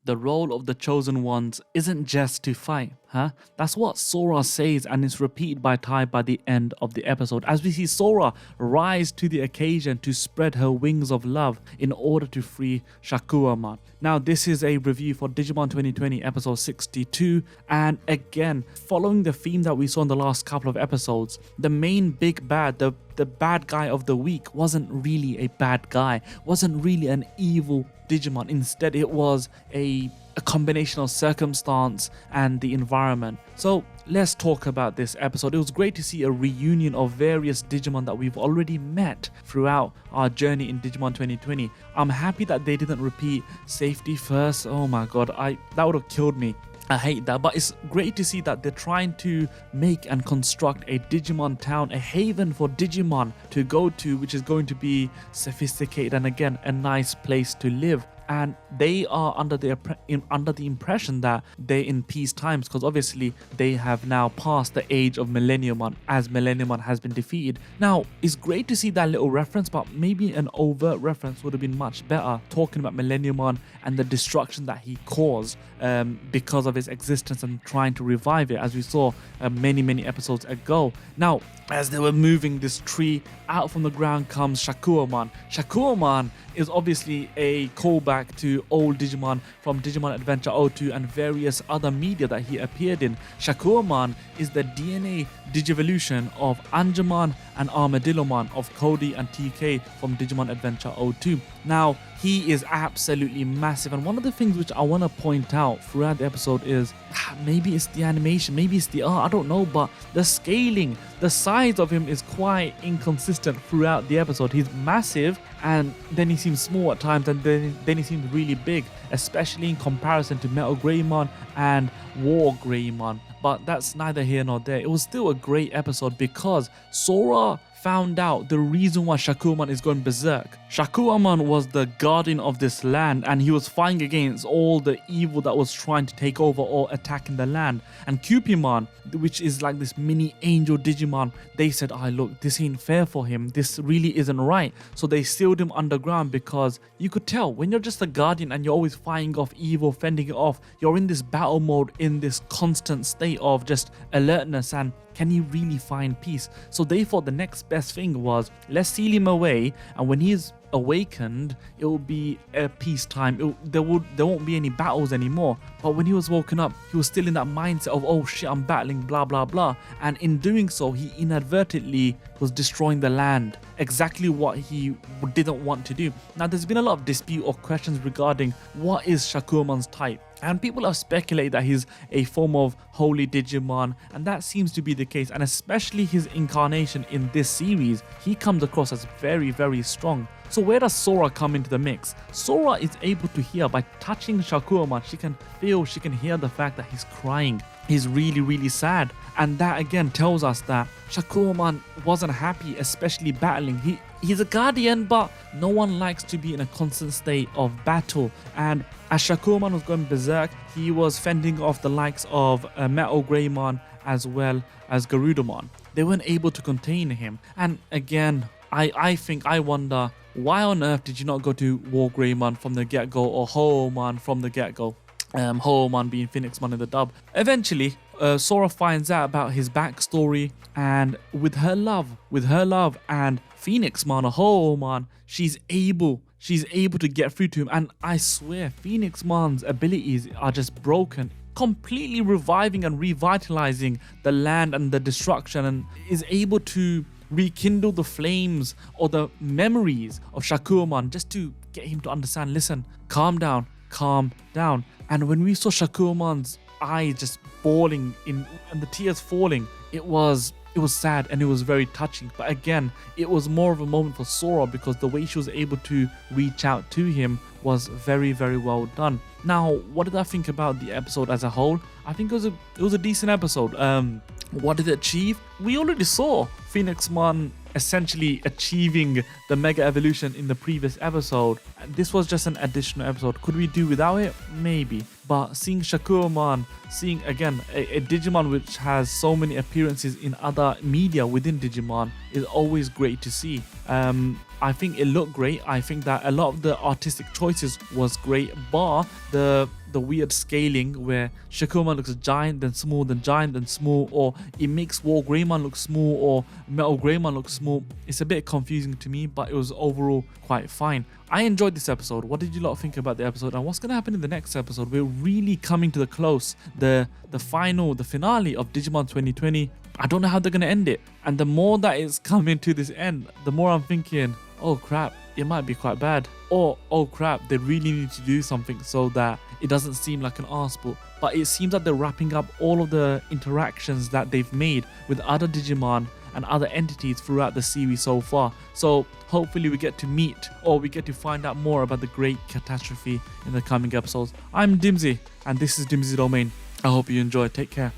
the role of the chosen ones isn't just to fight, huh? That's what Sora says, and it's repeated by Tai by the end of the episode, as we see Sora rise to the occasion to spread her wings of love in order to free Shakkoumon. Now, this is a review for Digimon 2020 episode 62, and again, following the theme that we saw in the last couple of episodes, the main big bad, the bad guy of the week wasn't really a bad guy, wasn't really an evil Digimon. Instead, it was a combination of circumstance and the environment. So let's talk about this episode. It was great to see a reunion of various Digimon that we've already met throughout our journey in Digimon 2020. I'm happy that they didn't repeat Safety First. Oh my god, that would have killed me. I hate that, but it's great to see that they're trying to make and construct a Digimon town, a haven for Digimon to go to, which is going to be sophisticated and again a nice place to live. And they are under the impression that they're in peace times, because obviously they have now passed the age of Millenniumon, as Millenniumon has been defeated. Now, it's great to see that little reference, but maybe an overt reference would have been much better, talking about Millenniumon and the destruction that he caused because of his existence and trying to revive it, as we saw many episodes ago. Now, as they were moving this tree, out from the ground comes Shakkoumon. Shakkoumon is obviously a callback to old Digimon from Digimon Adventure 02 and various other media that he appeared in. Shakkoumon is the DNA Digivolution of Angemon and Armadillomon of Cody and TK from Digimon Adventure 02. Now, he is absolutely massive, and one of the things which I want to point out throughout the episode is maybe it's the animation, maybe it's the art, I don't know, but the scaling, the size of him is quite inconsistent throughout the episode. He's massive, and then he seems small at times, and then he seems really big, especially in comparison to Metal Greymon and Wargreymon. But that's neither here nor there. It was still a great episode because Sora found out the reason why Shakumon is going berserk. Shakumon was the guardian of this land, and he was fighting against all the evil that was trying to take over or attacking the land. And Cupimon, which is like this mini angel Digimon, they said, look, this ain't fair for him. This really isn't right. So they sealed him underground, because you could tell when you're just a guardian and you're always fighting off evil, fending it off, you're in this battle mode, in this constant state of just alertness, and can he really find peace? So they thought the next best thing was, let's seal him away, and when he's awakened, it will be a peacetime. There won't be any battles anymore. But when he was woken up, he was still in that mindset of, oh shit, I'm battling, blah blah blah. And in doing so, he inadvertently was destroying the land, exactly what he didn't want to do. Now, there's been a lot of dispute or questions regarding what is Shakumon's type, and people have speculated that he's a form of holy Digimon, and that seems to be the case. And especially his incarnation in this series, he comes across as very strong. So where does Sora come into the mix? Sora is able to hear by touching Shakkoumon. She can feel, she can hear the fact that he's crying. He's really sad. And that again tells us that Shakkoumon wasn't happy, especially battling. He's a guardian, but no one likes to be in a constant state of battle. And as Shakkoumon was going berserk, he was fending off the likes of Metal Greymon as well as Garudamon. They weren't able to contain him. And again, I wonder, why on earth did you not go to Wargreymon from the get-go, or Hoomon from the get-go? Hoomon being Phoenixmon in the dub. Eventually, Sora finds out about his backstory, and with her love and Phoenixmon or Hoomon, she's able to get through to him. And I swear, Phoenixmon's abilities are just broken, completely reviving and revitalizing the land and the destruction, and is able to rekindle the flames or the memories of Shakkoumon, just to get him to understand, listen, calm down. And when we saw Shakoumon's eyes just falling in and the tears falling, it was sad and it was very touching. But again, it was more of a moment for Sora, because the way she was able to reach out to him was very well done. Now, what did I think about the episode as a whole? I think it was a decent episode. What did it achieve? We already saw Phoenixmon essentially achieving the Mega Evolution in the previous episode. This was just an additional episode. Could we do without it? Maybe. But seeing Shakkoumon, seeing again a Digimon which has so many appearances in other media within Digimon, is always great to see. I think it looked great. I think that a lot of the artistic choices was great, bar the the weird scaling where Shakkoumon looks giant, then small, then giant, then small, or it makes wargreymon look small or metal greymon look small. It's a bit confusing to me, but it was overall quite fine. I enjoyed this episode. What did you lot think about the episode, and what's going to happen in the next episode? We're really coming to the close, the finale of Digimon 2020. I don't know how they're going to end it, and the more that it's coming to this end, the more I'm thinking, oh crap, it might be quite bad, or oh crap, they really need to do something so that it doesn't seem like an arsepool. But it seems that they're wrapping up all of the interactions that they've made with other Digimon and other entities throughout the series so far. So hopefully we get to meet, or we get to find out more about the great catastrophe in the coming episodes. I'm Dimsy, and this is Dimsy Domain. I hope you enjoy. Take care.